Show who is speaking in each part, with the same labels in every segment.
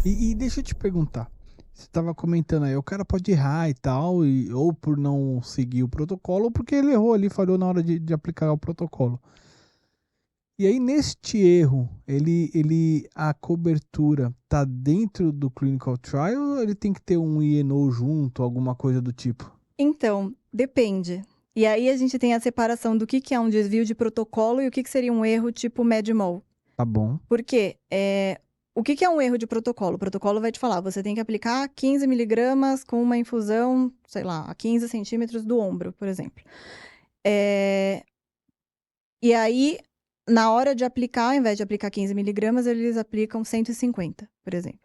Speaker 1: E deixa eu te perguntar. Você estava comentando aí, o cara pode errar e tal, ou por não seguir o protocolo, ou porque ele errou ali, falhou na hora de aplicar o protocolo. E aí, neste erro, a cobertura tá dentro do clinical trial ou ele tem que ter um INO junto, alguma coisa do tipo?
Speaker 2: Então, depende. E aí a gente tem a separação do que é um desvio de protocolo e o que seria um erro tipo MedMol.
Speaker 1: Tá bom.
Speaker 2: Por quê? O que é um erro de protocolo? O protocolo vai te falar, você tem que aplicar 15 miligramas com uma infusão, sei lá, a 15 centímetros do ombro, por exemplo. E aí, na hora de aplicar, ao invés de aplicar 15 miligramas, eles aplicam 150, por exemplo.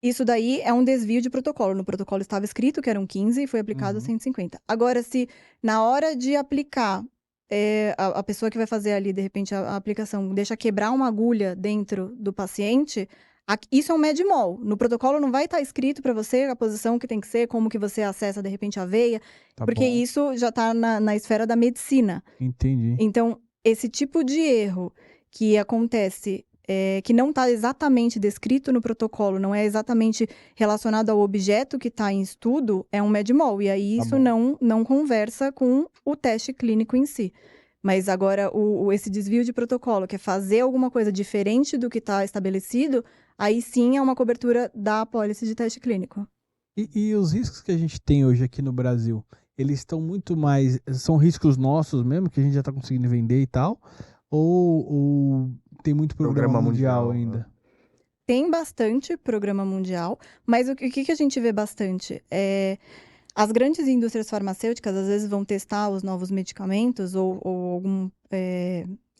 Speaker 2: Isso daí é um desvio de protocolo. No protocolo estava escrito que eram 15 e foi aplicado 150. Agora, se na hora de aplicar, a pessoa que vai fazer ali, de repente, a aplicação, deixa quebrar uma agulha dentro do paciente, isso é um MedMol. No protocolo não vai estar escrito para você a posição que tem que ser, como que você acessa, de repente, a veia,
Speaker 1: Tá
Speaker 2: porque
Speaker 1: bom.
Speaker 2: isso já está na esfera da medicina.
Speaker 1: Entendi.
Speaker 2: Então, esse tipo de erro que acontece, que não está exatamente descrito no protocolo, não é exatamente relacionado ao objeto que está em estudo, é um MedMol. E aí
Speaker 1: Tá
Speaker 2: isso
Speaker 1: bom.
Speaker 2: não conversa com o teste clínico em si. Mas agora, esse desvio de protocolo, que é fazer alguma coisa diferente do que está estabelecido, aí sim é uma cobertura da apólice de teste clínico.
Speaker 1: E os riscos que a gente tem hoje aqui no Brasil, eles estão muito mais. São riscos nossos mesmo, que a gente já está conseguindo vender e tal? Ou tem muito programa
Speaker 3: Programa
Speaker 1: mundial
Speaker 3: mundial, né?
Speaker 1: ainda?
Speaker 2: Tem bastante programa mundial, mas o que a gente vê bastante? As grandes indústrias farmacêuticas, às vezes, vão testar os novos medicamentos ou algum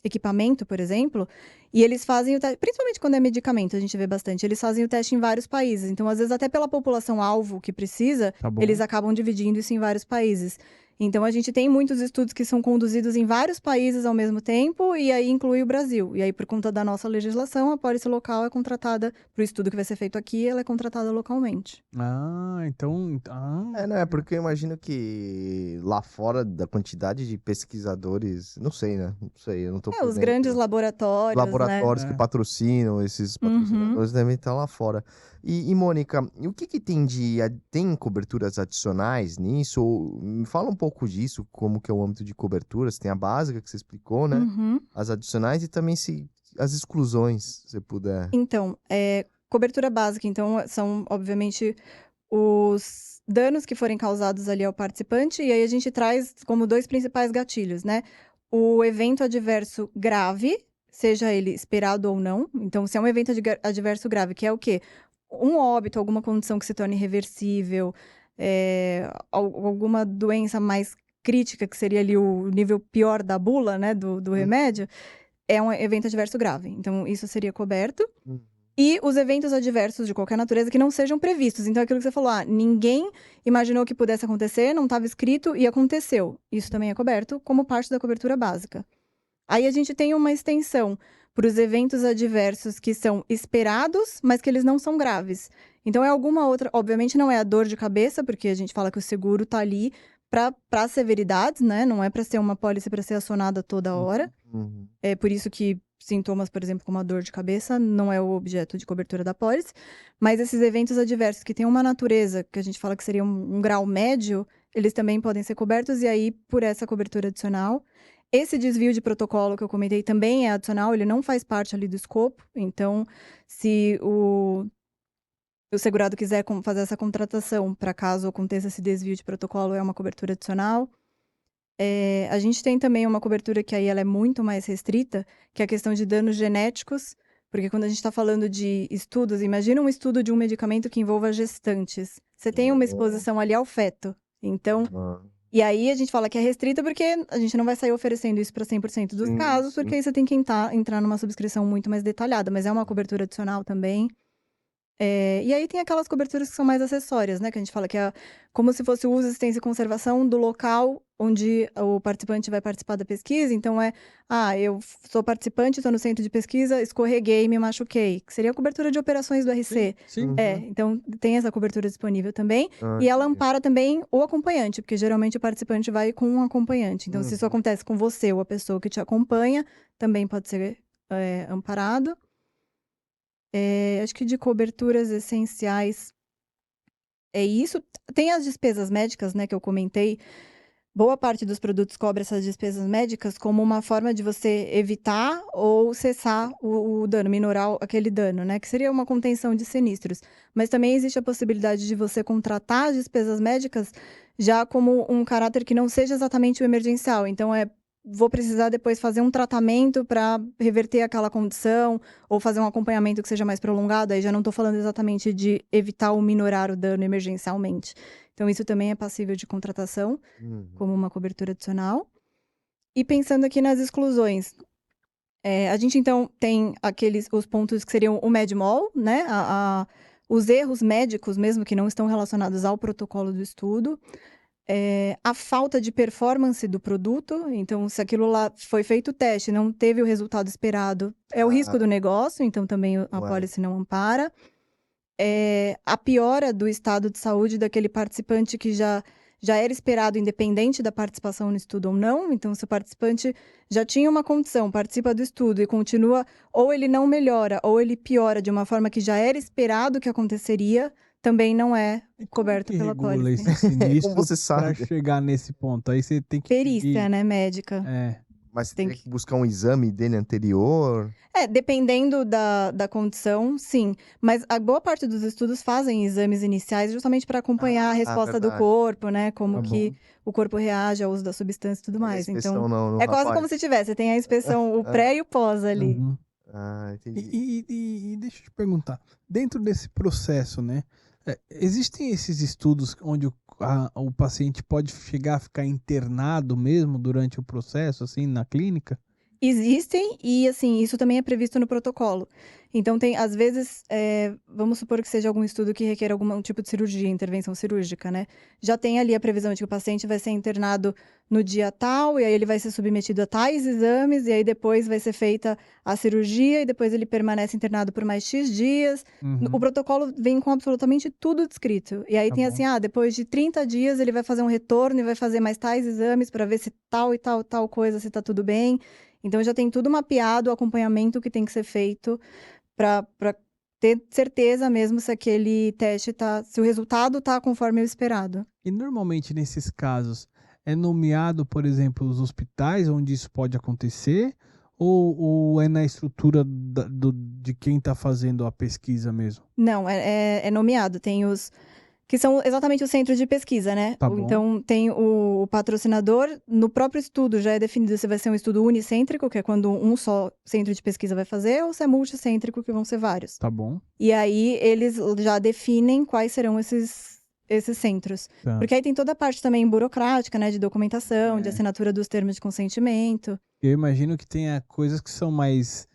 Speaker 2: equipamento, por exemplo, e eles fazem o teste, principalmente quando é medicamento, a gente vê bastante, eles fazem o teste em vários países. Então, às vezes, até pela população-alvo que precisa,
Speaker 1: Tá bom.
Speaker 2: eles acabam dividindo isso em vários países. Então, a gente tem muitos estudos que são conduzidos em vários países ao mesmo tempo, e aí inclui o Brasil. E aí, por conta da nossa legislação, a pólice local é contratada para o estudo que vai ser feito aqui, ela é contratada localmente.
Speaker 1: Ah, então. Ah,
Speaker 3: Né? Porque eu imagino que lá fora da quantidade de pesquisadores, não sei, né? Não sei, eu não tô por
Speaker 2: Os grandes
Speaker 3: dentro. Os
Speaker 2: laboratórios, né?
Speaker 3: laboratórios que
Speaker 1: é.
Speaker 3: patrocinam, esses
Speaker 2: Uhum.
Speaker 3: patrocinadores devem estar lá fora. E Mônica, e o que que tem tem coberturas adicionais nisso? Ou me fala um pouco disso, como que é o âmbito de coberturas. Tem a básica que você explicou, né?
Speaker 2: Uhum.
Speaker 3: As adicionais e também se as exclusões, se você puder.
Speaker 2: Então, cobertura básica, então, são, obviamente, os danos que forem causados ali ao participante, e aí a gente traz como dois principais gatilhos, né? O evento adverso grave, seja ele esperado ou não. Então, se é um evento adverso grave, que é o quê? Um óbito, alguma condição que se torne irreversível, alguma doença mais crítica, que seria ali o nível pior da bula, né, do
Speaker 3: Hum,
Speaker 2: remédio, é um evento adverso grave. Então, isso seria coberto.
Speaker 3: hum,
Speaker 2: E os eventos adversos de qualquer natureza que não sejam previstos. Então, aquilo que você falou, ninguém imaginou que pudesse acontecer, não estava escrito e aconteceu. Isso também é coberto como parte da cobertura básica. Aí a gente tem uma extensão para os eventos adversos que são esperados, mas que eles não são graves. Então, é alguma outra. Obviamente, não é a dor de cabeça, porque a gente fala que o seguro está ali para severidades, né? Não é para ser uma pólice para ser acionada toda hora.
Speaker 3: uhum.
Speaker 2: É por isso que sintomas, por exemplo, como a dor de cabeça, não é o objeto de cobertura da pólice. Mas esses eventos adversos que têm uma natureza, que a gente fala que seria um grau médio, eles também podem ser cobertos, e aí, por essa cobertura adicional. Esse desvio de protocolo que eu comentei também é adicional, ele não faz parte ali do escopo. Então, se o segurado quiser fazer essa contratação para caso aconteça esse desvio de protocolo, é uma cobertura adicional. A gente tem também uma cobertura que aí ela é muito mais restrita, que é a questão de danos genéticos, porque quando a gente está falando de estudos, imagina um estudo de um medicamento que envolva gestantes. Você tem uma
Speaker 3: Oh,
Speaker 2: exposição ali ao feto. Então,
Speaker 3: ah,
Speaker 2: e aí a gente fala que é restrita porque a gente não vai sair oferecendo isso para 100% dos
Speaker 3: sim,
Speaker 2: casos, porque
Speaker 3: sim.
Speaker 2: aí você tem que entrar numa subscrição muito mais detalhada, mas é uma cobertura adicional também. E aí tem aquelas coberturas que são mais acessórias, né? Que a gente fala que é como se fosse o uso, assistência e conservação do local onde o participante vai participar da pesquisa. Então eu sou participante, estou no centro de pesquisa, escorreguei, me machuquei. Que seria a cobertura de operações do
Speaker 1: Sim,
Speaker 2: RC.
Speaker 1: sim.
Speaker 3: Uhum.
Speaker 2: Então tem essa cobertura disponível também.
Speaker 3: Ah,
Speaker 2: E ela
Speaker 3: entendi.
Speaker 2: ampara também o acompanhante, porque geralmente o participante vai com um acompanhante. Então, se isso
Speaker 3: Uhum.
Speaker 2: acontece com você ou a pessoa que te acompanha, também pode ser amparado. Acho que de coberturas essenciais é isso. Tem as despesas médicas, né, que eu comentei. Boa parte dos produtos cobre essas despesas médicas como uma forma de você evitar ou cessar o dano, minorar aquele dano, né? Que seria uma contenção de sinistros. Mas também existe a possibilidade de você contratar as despesas médicas já como um caráter que não seja exatamente o emergencial. Então, vou precisar depois fazer um tratamento para reverter aquela condição ou fazer um acompanhamento que seja mais prolongado. Aí já não estou falando exatamente de evitar ou minorar o dano emergencialmente. Então, isso também é passível de contratação, como uma cobertura adicional. E pensando aqui nas exclusões, a gente, então, tem os pontos que seriam o MedMol, né? Os erros médicos, mesmo que não estão relacionados ao protocolo do estudo. A falta de performance do produto. Então, se aquilo lá foi feito o teste, não teve o resultado esperado, é o risco do negócio. Então, também a apólice não ampara. A piora do estado de saúde daquele participante que já era esperado, independente da participação no estudo ou não. Então, se o participante já tinha uma condição, participa do estudo e continua, ou ele não melhora, ou ele piora de uma forma que já era esperado que aconteceria, também não é coberto pela
Speaker 1: regula
Speaker 2: apólice.
Speaker 1: esse sinistro
Speaker 3: Como você sabe?
Speaker 1: pra chegar nesse ponto? Aí você tem que
Speaker 2: Perícia, né, médica.
Speaker 3: Mas você
Speaker 2: Tem
Speaker 3: tem que buscar um exame dele anterior?
Speaker 2: Dependendo da condição, sim. Mas a boa parte dos estudos fazem exames iniciais justamente para acompanhar a resposta do
Speaker 3: verdade.
Speaker 2: corpo, né? Como
Speaker 1: Tá
Speaker 2: que o corpo reage ao uso da substância e tudo
Speaker 3: E a
Speaker 2: mais.
Speaker 3: inspeção
Speaker 2: Então,
Speaker 3: no
Speaker 2: é quase
Speaker 3: rapaz.
Speaker 2: como se tivesse. Você tem a inspeção, o pré e o pós ali.
Speaker 1: Uhum.
Speaker 3: Entendi.
Speaker 1: E deixa eu te perguntar, dentro desse processo, né? Existem esses estudos onde o paciente pode chegar a ficar internado mesmo durante o processo, assim, na clínica?
Speaker 2: Existem e, assim, isso também é previsto no protocolo. Então, às vezes, vamos supor que seja algum estudo que requer algum tipo de cirurgia, intervenção cirúrgica, né? Já tem ali a previsão de que o paciente vai ser internado no dia tal, e aí ele vai ser submetido a tais exames, e aí depois vai ser feita a cirurgia, e depois ele permanece internado por mais X dias. O protocolo vem com absolutamente tudo descrito. E aí
Speaker 1: Tá
Speaker 2: tem
Speaker 1: bom.
Speaker 2: assim, depois de 30 dias ele vai fazer um retorno e vai fazer mais tais exames para ver se tal e tal coisa, se tá tudo bem. Então, já tem tudo mapeado, o acompanhamento que tem que ser feito para ter certeza mesmo se aquele teste se o resultado está conforme o esperado.
Speaker 1: E normalmente nesses casos é nomeado, por exemplo, os hospitais onde isso pode acontecer ou é na estrutura de quem está fazendo a pesquisa mesmo?
Speaker 2: Não, é nomeado. Tem os que são exatamente os centros de pesquisa, né?
Speaker 1: Tá bom.
Speaker 2: Então, tem o patrocinador. No próprio estudo já é definido se vai ser um estudo unicêntrico, que é quando um só centro de pesquisa vai fazer, ou se é multicêntrico, que vão ser vários.
Speaker 1: Tá bom.
Speaker 2: E aí, eles já definem quais serão esses centros.
Speaker 1: Tá.
Speaker 2: Porque aí tem toda a parte também burocrática, né? De documentação, de assinatura dos termos de consentimento.
Speaker 1: Eu imagino que tenha coisas que são mais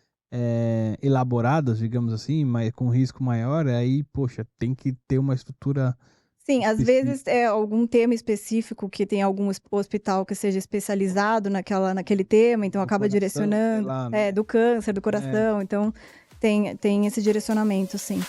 Speaker 1: elaboradas, digamos assim, mas com risco maior, aí, poxa, tem que ter uma estrutura.
Speaker 2: Sim, às
Speaker 1: específica.
Speaker 2: vezes é algum tema específico que tem algum hospital que seja especializado naquele tema, então
Speaker 1: Do
Speaker 2: acaba
Speaker 1: coração,
Speaker 2: direcionando.
Speaker 1: sei lá, né?
Speaker 2: Do câncer, do coração, então tem esse direcionamento, sim.